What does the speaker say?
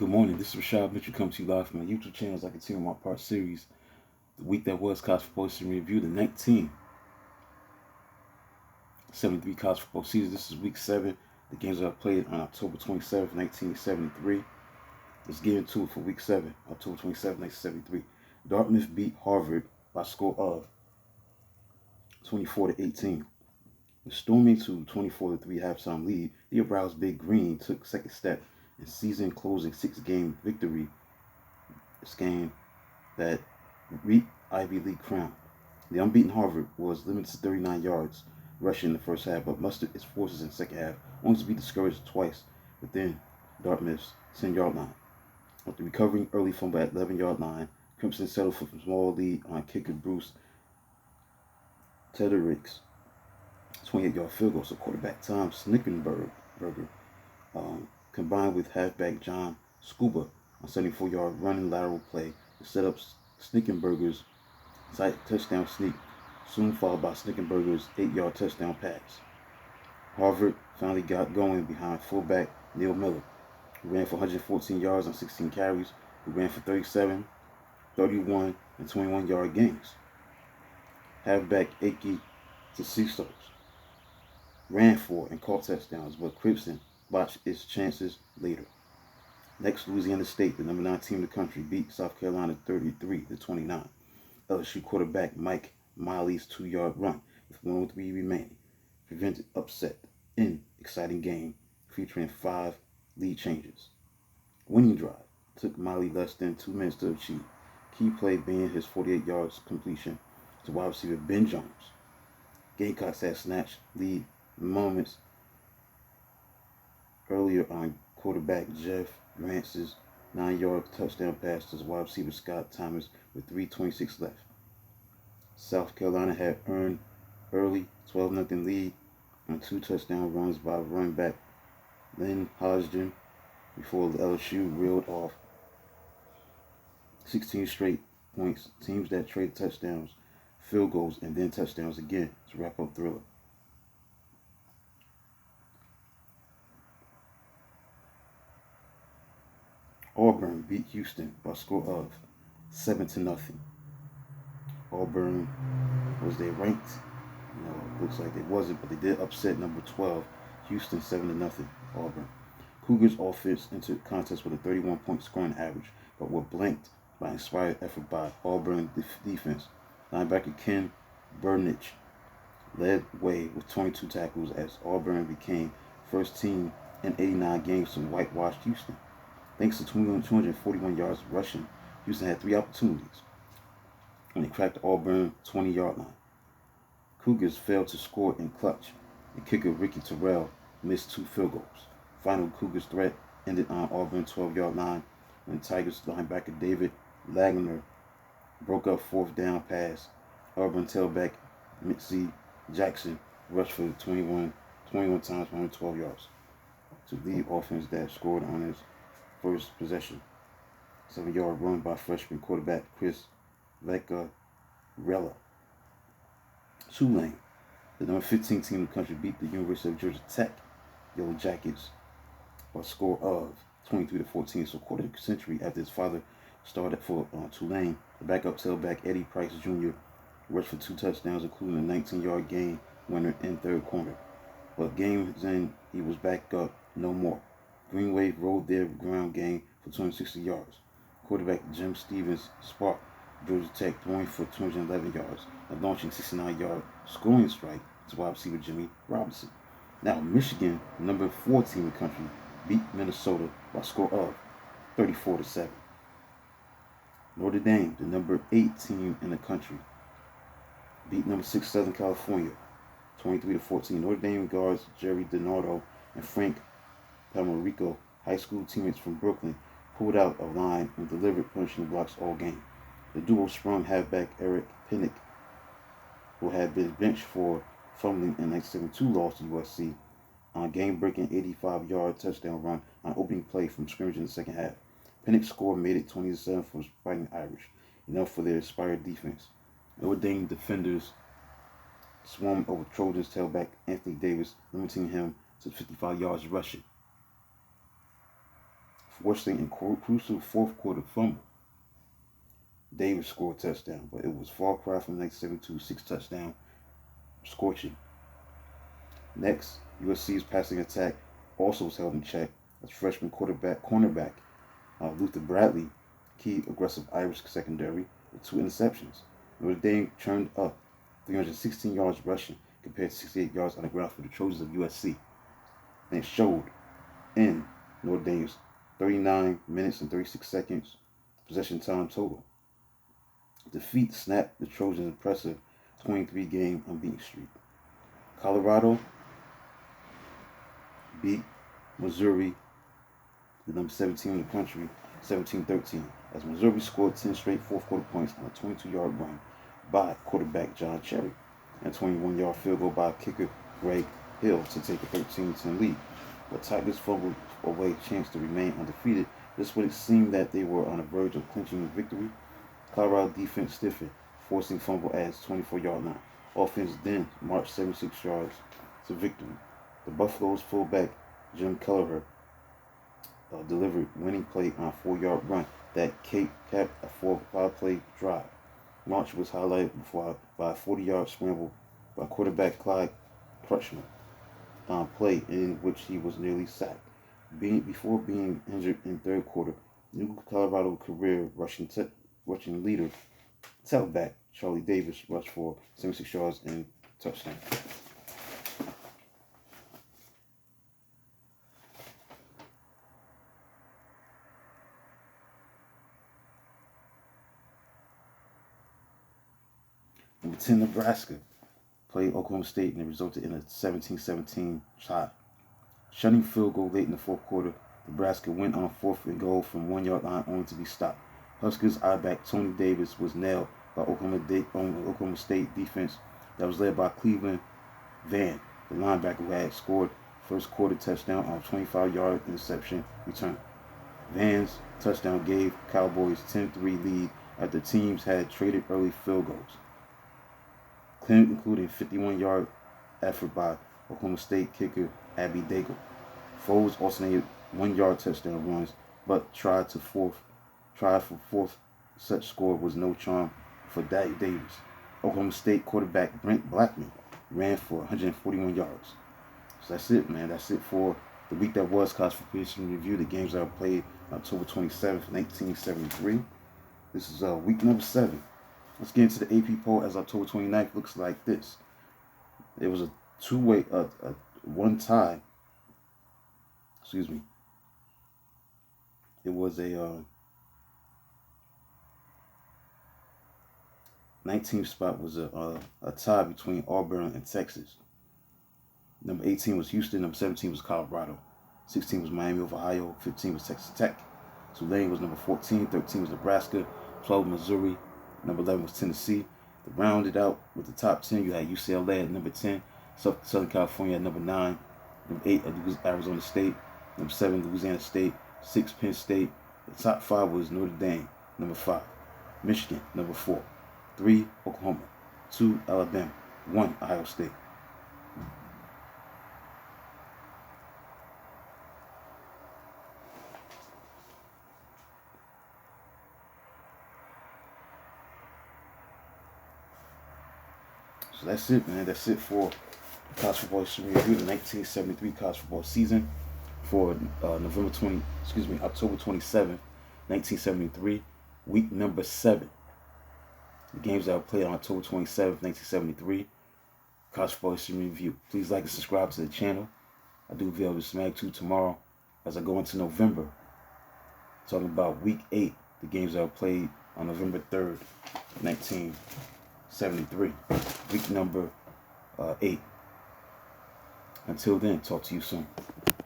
Good morning. This is Rashad Mitchell coming to you live from my YouTube channel as I continue my part series, The Week That Was College Football History Review, the 1973 college football season. This is week 7. The games that I played on October 27th, 1973. Let's get into it for week 7, October 27th, 1973. Dartmouth beat Harvard by a score of 24-18. Storming to 24-3 halftime lead, the aroused Big Green took second step in season-closing 6-game victory. This game that reaped Ivy League crown. The unbeaten Harvard was limited to 39 yards rushing in the first half, but mustered its forces in the second half, only to be discouraged twice within Dartmouth's 10-yard line. After recovering early fumble at 11-yard line, Crimson settled for a small lead on kicker Bruce Tederick's 28-yard field goal. So quarterback Tom Snickenberger combined with halfback John Scuba on 74-yard running lateral play to set up Snickenberger's touchdown sneak, soon followed by Snickenberger's 8-yard touchdown pass. Harvard finally got going behind fullback Neil Miller, who ran for 114 yards on 16 carries, who ran for 37, 31, and 21-yard gains. Halfback Aki Tasisos ran for and caught touchdowns, but Crimson botched its chances later. Next, Louisiana State, the number 9 team in the country, beat South Carolina 33-29. LSU quarterback Mike Miley's 2-yard run with 103 remaining prevented upset in exciting game featuring 5 lead changes. Winning drive took Miley less than 2 minutes to achieve. Key play being his 48 yards completion to wide receiver Ben Jones. Gamecocks had snatched lead moments earlier on quarterback Jeff Grant's 9-yard touchdown pass to wide receiver Scott Thomas with 3:26 left. South Carolina had earned early 12-0 lead on 2 touchdown runs by running back Lynn Hodgson before LSU reeled off 16 straight points. Teams that traded touchdowns, field goals, and then touchdowns again to wrap up Thriller. Auburn beat Houston by a score of 7-0. Auburn, was they ranked? No, it looks like they wasn't, but they did upset number 12, Houston 7-0. Auburn. Cougars offense entered the contest with a 31-point scoring average, but were blanked by inspired effort by Auburn defense. Linebacker Ken Burnich led way with 22 tackles as Auburn became first team in 89 games to whitewash Houston. Thanks to 241 yards rushing, Houston had 3 opportunities when they cracked the Auburn 20-yard line. Cougars failed to score in clutch, and kicker Ricky Terrell missed 2 field goals. Final Cougars threat ended on Auburn 12-yard line when Tigers linebacker David Lagner broke up 4th down pass. Auburn tailback Mitzi Jackson rushed for 21 times for 112 yards to lead offense that scored on his first possession. 7-yard run by freshman quarterback Chris Vaccarella. Tulane, the number 15 team in the country, beat the University of Georgia Tech Yellow Jackets by a score of 23-14. So quarter century after his father started for Tulane, the backup tailback Eddie Price Jr. rushed for 2 touchdowns, including a 19-yard game winner in third quarter. But games in, he was back up no more. Green Wave rode their ground game for 260 yards. Quarterback Jim Stevens sparked Georgia Tech, throwing for 211 yards and launching 69-yard scoring strike to wide receiver Jimmy Robinson. Now, Michigan, the number 4 team in the country, beat Minnesota by a score of 34-7. Notre Dame, the number 8 team in the country, beat number 6 Southern California 23-14. Notre Dame guards Jerry DiNardo and Frank Palmerico, high school teammates from Brooklyn, pulled out of line and delivered punishing blocks all game. The duo sprung halfback Eric Pinnick, who had been benched for fumbling in 1972 loss to USC, on a game-breaking 85-yard touchdown run on opening play from scrimmage in the second half. Pinnick's score made it 20-7 for Fighting Irish, enough for their inspired defense. Notre Dame defenders swarmed over Trojans tailback Anthony Davis, limiting him to 55 yards rushing. forcing a crucial fourth quarter fumble. Davis scored a touchdown, but it was far cry from 1972 6 touchdown scorching. Next, USC's passing attack also was held in check as freshman cornerback Luther Bradley, key aggressive Irish secondary, with 2 interceptions. Notre Dame turned up 316 yards rushing compared to 68 yards on the ground for the Trojans of USC. And it showed in Notre Dame's 39 minutes and 36 seconds possession time total. Defeat snapped the Trojans' impressive 23-game unbeaten streak. Colorado beat Missouri, the number 17 in the country, 17-13, as Missouri scored 10 straight fourth quarter points on a 22-yard run by quarterback John Cherry and a 21-yard field goal by kicker Greg Hill to take a 13-10 lead. But Tigers fumbled away a chance to remain undefeated just when it seemed that they were on the verge of clinching a victory. Colorado defense stiffened, forcing fumble at its 24-yard line. Offense then marched 76 yards to victory. The Buffaloes fullback Jim Kelleher delivered winning play on a 4-yard run that capped a 5-play drive. Launch was highlighted by a 40-yard scramble by quarterback Clyde Crutchman on play in which he was nearly sacked. Before being injured in third quarter, new Colorado career rushing leader, tailback Charlie Davis rushed for 76 yards and touchdown. Number 10, Nebraska played Oklahoma State, and it resulted in a 17-17 tie. Shunning field goal late in the fourth quarter, Nebraska went on 4th and goal from 1-yard line only to be stopped. Huskers I-back Tony Davis was nailed by Oklahoma State defense that was led by Cleveland Van, the linebacker who had scored first quarter touchdown on a 25-yard interception return. Van's touchdown gave Cowboys 10-3 lead after teams had traded early field goals, including 51-yard effort by Oklahoma State kicker Abby Daigle. Foles alternated 1-yard touchdown runs, but tried for fourth. Such score was no charm for Davis. Oklahoma State quarterback Brent Blackman ran for 141 yards. So that's it, man. That's it for the week that was college football history review. The games that were played October 27th, 1973. This is week number 7. Let's get into the AP poll as October 29th looks like this. It was a two-way, one tie. Excuse me. It was a 19th spot was a tie between Auburn and Texas. Number 18 was Houston. Number 17 was Colorado. 16 was Miami of Ohio. 15 was Texas Tech. Tulane was number 14. 13 was Nebraska. 12 Missouri. Number 11 was Tennessee. To round it out with the top 10, you had UCLA at number 10. Southern California at number 9. Number 8 Arizona State. Number 7 Louisiana State. 6 Penn State. The top 5 was Notre Dame. Number 5. Michigan. Number 4. 3 Oklahoma. 2 Alabama. 1 Ohio State. So that's it, man. That's it for college football history review, the 1973 college football season for October 27th, 1973, week number 7. The games that were played on October 27th, 1973, college football history review. Please like and subscribe to the channel. I do video with Smag 2 tomorrow as I go into November, talking about week 8, the games that were played on November 3rd, 1973, week number 8. Until then, talk to you soon.